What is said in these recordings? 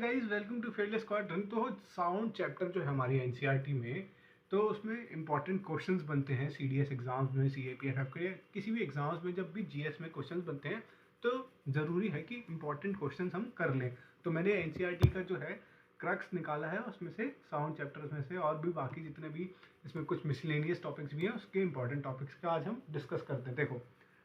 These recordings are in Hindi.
Guys, welcome to Fearless Quadrant. तो साउंड चैप्टर जो है हमारी एनसीईआरटी में, तो उसमें इंपॉर्टेंट क्वेश्चंस बनते हैं सीडीएस एग्जाम्स में, सीएपीएफएफ के किसी भी एग्जाम्स में। जब भी जीएस में क्वेश्चंस बनते हैं तो ज़रूरी है कि इंपॉर्टेंट क्वेश्चंस हम कर लें। तो मैंने एनसीईआरटी का जो है क्रक्स निकाला है उसमें से, साउंड चैप्टर्स में से, और भी बाकी जितने भी इसमें कुछ मिसलेनियस टॉपिक्स भी हैं, उसके इंपॉर्टेंट टॉपिक्स का आज हम डिस्कस करते हैं। देखो,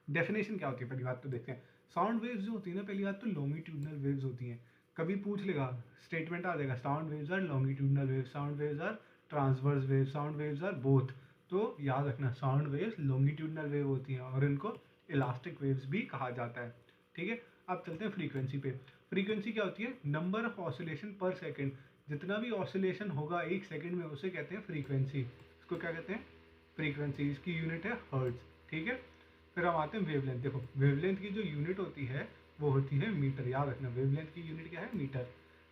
डेफिनेशन क्या होती है पहली बात तो देखते हैं। साउंड वेव्स जो होती है ना, पहली बात तो लॉन्गिट्यूडनल वेव्स होती हैं। कभी पूछ लेगा, स्टेटमेंट आ जाएगा, sound waves are longitudinal waves, sound waves are transverse waves, sound waves are both. तो याद रखना, साउंड वेव्स लॉन्गिट्यूडनल वेव होती हैं और इनको इलास्टिक वेव्स भी कहा जाता है। ठीक है, अब चलते हैं फ्रीक्वेंसी पे। फ्रीक्वेंसी क्या होती है? नंबर ऑफ ऑसिलेशन पर सेकेंड। जितना भी ऑसिलेशन होगा एक सेकेंड में उसे कहते हैं फ्रीक्वेंसी। इसको क्या कहते हैं? फ्रीक्वेंसी। इसकी यूनिट है हर्ट्ज। ठीक है, फिर हम आते हैं वेवलेंथ। देखो, वेवलेंथ की जो यूनिट होती है वो होती है मीटर। याद रखना, वेवलेंथ की यूनिट क्या है? मीटर।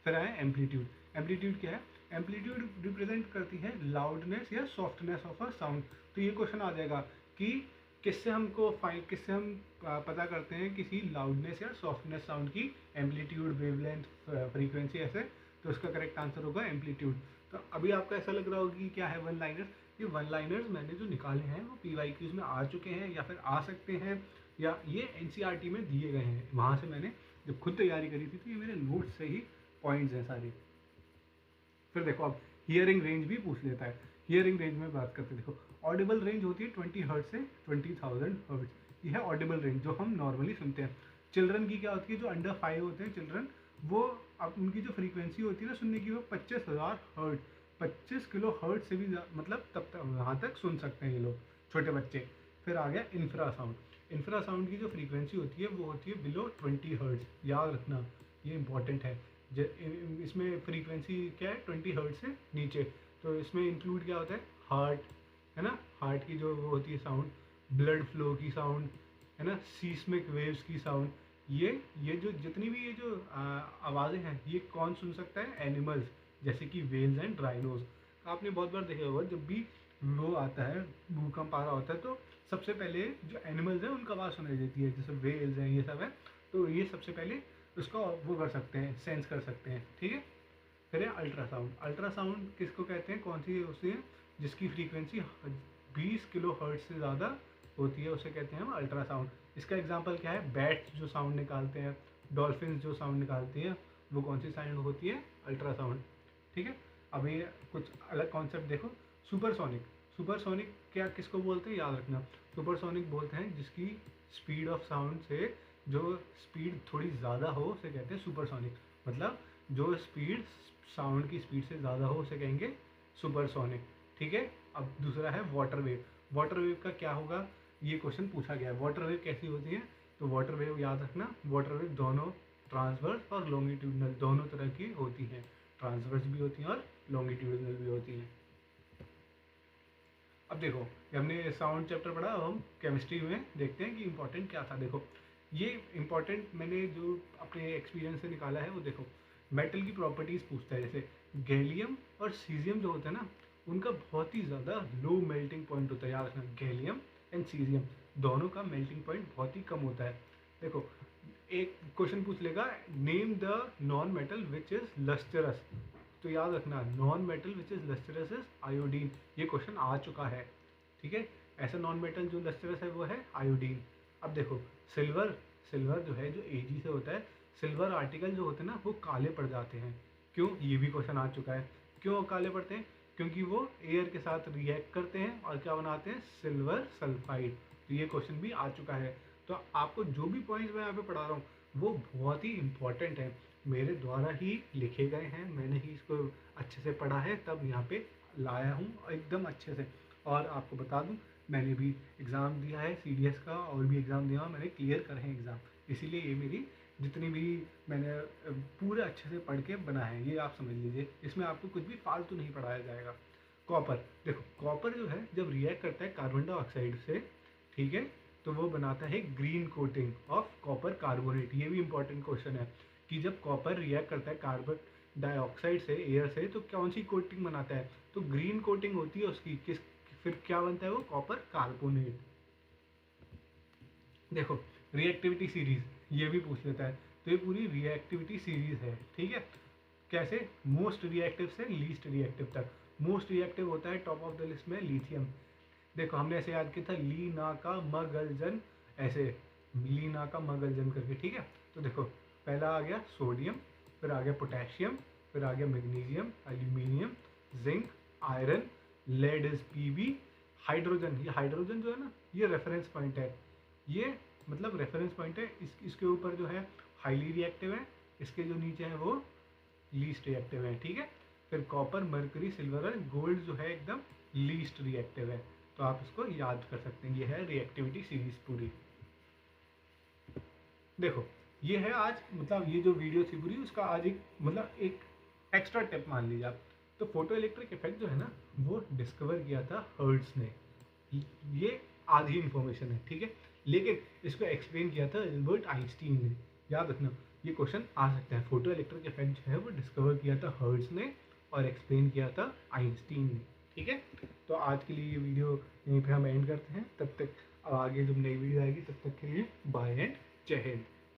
फिर आए एम्पलीट्यूड। एम्पलीट्यूड क्या है? एम्पलीट्यूड रिप्रेजेंट करती है लाउडनेस या सॉफ्टनेस ऑफ अ साउंड। तो ये क्वेश्चन आ जाएगा कि किससे हम पता करते हैं किसी लाउडनेस या सॉफ्टनेस साउंड की? एम्पलीट्यूड, वेवलेंथ, फ्रीक्वेंसी, ऐसे। तो इसका करेक्ट आंसर होगा एम्पलीट्यूड। तो अभी आपको ऐसा लग रहा होगा कि क्या है वन लाइनर्स। ये वन लाइनर्स मैंने जो निकाले हैं वो पीवाईक्यूज में आ चुके हैं या फिर आ सकते हैं, या ये एनसीईआरटी में दिए गए हैं। वहाँ से मैंने जब खुद तैयारी करी थी तो ये मेरे नोट्स से ही पॉइंट्स हैं सारे। फिर देखो, अब हियरिंग रेंज भी पूछ लेता है। हियरिंग रेंज में बात करते हैं। देखो, ऑडिबल रेंज होती है 20 हर्ट्ज से 20,000 हर्ट्ज। ये है ऑडिबल रेंज जो हम नॉर्मली सुनते हैं। चिल्ड्रन की क्या होती है? जो अंडर 5 होते हैं चिल्ड्रन, वो अब उनकी जो फ्रीक्वेंसी होती है ना सुनने की, वो 25,000 हर्ट्ज, 25 किलो हर्ट्ज से भी मतलब तब तक वहाँ तक सुन सकते हैं ये लोग, छोटे बच्चे। फिर आ गया इंफ्रासाउंड। इंफ्रासाउंड की जो फ्रीक्वेंसी होती है वो होती है बिलो 20 हर्ट्ज। याद रखना, ये इंपॉर्टेंट है। इसमें फ्रीक्वेंसी क्या है? 20 हर्ट्ज से नीचे। तो इसमें इंक्लूड क्या होता है? हार्ट, है ना, हार्ट की जो वो होती है साउंड, ब्लड फ्लो की साउंड, है ना, सीस्मिक वेव्स की साउंड। ये जो जितनी भी ये जो आवाज़ें हैं, ये कौन सुन सकता है? एनिमल्स, जैसे कि वेल्स एंड राइनोज। आपने बहुत बार देखा होगा, जब भी वो आता है, भूकंप आ रहा होता है, तो सबसे पहले जो एनिमल्स हैं उनका आवाज़ सुनाई देती है, जैसे वेल्स हैं, ये सब है। तो ये सबसे पहले उसको वो कर सकते हैं, सेंस कर सकते हैं। ठीक है, फिर है अल्ट्रासाउंड। अल्ट्रासाउंड किसको कहते हैं? कौन सी होती है? जिसकी फ्रीक्वेंसी 20 किलो हर्ट्ज से ज़्यादा होती है उसे कहते हैं हम अल्ट्रासाउंड। इसका एग्जांपल क्या है? बैट्स जो साउंड निकालते हैं, डॉल्फिन जो साउंड निकालती हैं, वो कौन सी साउंड होती है? अल्ट्रासाउंड। ठीक है, अभी कुछ अलग कॉन्सेप्ट देखो। सुपरसोनिक। सुपरसोनिक क्या किसको बोलते हैं? याद रखना, सुपरसोनिक बोलते हैं जिसकी स्पीड ऑफ साउंड से जो स्पीड थोड़ी ज़्यादा हो उसे कहते हैं सुपरसोनिक। मतलब जो स्पीड साउंड की स्पीड से ज़्यादा हो उसे कहेंगे सुपरसोनिक। ठीक है, अब दूसरा है वाटर वेव। वाटर वेव का क्या होगा? ये क्वेश्चन पूछा गया है। वाटर वेव कैसी होती है? तो वाटर वेव याद रखना, वाटर वेव दोनों ट्रांसवर्स और लॉन्गिट्यूडनल दोनों तरह की होती हैं। ट्रांसवर्स भी होती हैं और लॉन्गिट्यूडनल भी होती हैं। अब देखो, ये हमने साउंड चैप्टर पढ़ा, अब हम केमिस्ट्री में देखते हैं कि इंपॉर्टेंट क्या था। देखो, ये इंपॉर्टेंट मैंने जो अपने एक्सपीरियंस से निकाला है वो देखो, मेटल की प्रॉपर्टीज़ पूछता है। जैसे गैलियम और सीजियम जो होता है ना, उनका बहुत ही ज़्यादा लो मेल्टिंग पॉइंट होता है। याद रखना, गैलियम एंड सीजियम दोनों का मेल्टिंग पॉइंट बहुत ही कम होता है। देखो, एक क्वेश्चन पूछ लेगा, name the non metal which is lustrous. तो याद रखना, non metal which is lustrous is iodine. ये क्वेश्चन आ चुका है। ठीक है, ऐसा नॉन मेटल जो लस्टरस है वो है आयोडीन। अब देखो, सिल्वर। सिल्वर जो है, जो एजी से होता है, सिल्वर आर्टिकल जो होते हैं ना वो काले पड़ जाते हैं। क्यों? ये भी क्वेश्चन आ चुका है। क्यों काले पड़ते हैं? क्योंकि वो एयर के साथ रिएक्ट करते हैं और क्या बनाते हैं? Silver sulphide. तो ये क्वेश्चन भी आ चुका है। तो आपको जो भी पॉइंट्स मैं यहाँ पे पढ़ा रहा हूँ वो बहुत ही इंपॉर्टेंट है, मेरे द्वारा ही लिखे गए हैं, मैंने ही इसको अच्छे से पढ़ा है, तब यहाँ पे लाया हूँ एकदम अच्छे से। और आपको बता दूँ, मैंने भी एग्ज़ाम दिया है सीडीएस का, और भी एग्ज़ाम दिया, मैंने क्लियर करे हैं एग्ज़ाम। इसीलिए ये मेरी जितनी भी मैंने पूरे अच्छे से पढ़ के बना है, ये आप समझ लीजिए। इसमें आपको कुछ भी फालतू नहीं पढ़ाया जाएगा। कॉपर। देखो, कॉपर जो है जब रिएक्ट करता है कार्बन डाइऑक्साइड से, ठीक है, तो वो बनाता है green coating of copper carbonate. ये भी इंपॉर्टेंट क्वेश्चन है कि जब कॉपर रिएक्ट करता है कार्बन डाइऑक्साइड से, एयर से, तो कौन सी कोटिंग बनाता है? तो ग्रीन कोटिंग होती है उसकी। किस फिर क्या बनता है? वो कॉपर कार्बोनेट। देखो, रिएक्टिविटी सीरीज ये भी पूछ लेता है, तो ये पूरी रिएक्टिविटी सीरीज है। ठीक है, कैसे, मोस्ट रिएक्टिव से लीस्ट रिएक्टिव तक। मोस्ट रिएक्टिव होता है टॉप ऑफ द लिस्ट में लिथियम। देखो हमने ऐसे याद किया था ली ना का मगलजन, ऐसे ली ना का मगलजन करके, ठीक है। तो देखो पहला आ गया सोडियम, फिर आ गया पोटेशियम, फिर आ गया magnesium, aluminium, zinc, iron, lead is PB, hydrogen. ये हाइड्रोजन जो है ना, ये रेफरेंस पॉइंट है, ये मतलब रेफरेंस पॉइंट है। इसके ऊपर जो है हाईली रिएक्टिव है, इसके जो नीचे है वो लीस्ट रिएक्टिव है, ठीक है। फिर कॉपर, मरकरी, सिल्वर और गोल्ड जो है एकदम लीस्ट रिएक्टिव है। तो आप इसको याद कर सकते हैं, ये है रिएक्टिविटी सीरीज पूरी। देखो ये है आज, मतलब ये जो वीडियो थी पूरी उसका आज एक मतलब एक एक्स्ट्रा टिप मान लीजिए आप। तो फोटो इलेक्ट्रिक इफेक्ट जो है ना, वो डिस्कवर किया था हर्ट्ज ने। ये आधी इंफॉर्मेशन है, ठीक है, लेकिन इसको एक्सप्लेन किया था एल्बर्ट आइंस्टीन ने। याद रखना ये क्वेश्चन आ सकता है। फोटो इलेक्ट्रिक इफेक्ट जो है वो डिस्कवर किया था हर्ट्ज ने और एक्सप्लेन किया था आइंस्टीन ने, ठीक है। तो आज के लिए ये वीडियो यहीं पे हम एंड करते हैं। तब तक अब आगे जब नई वीडियो आएगी तब तक के लिए बाय एंड जय हिंद।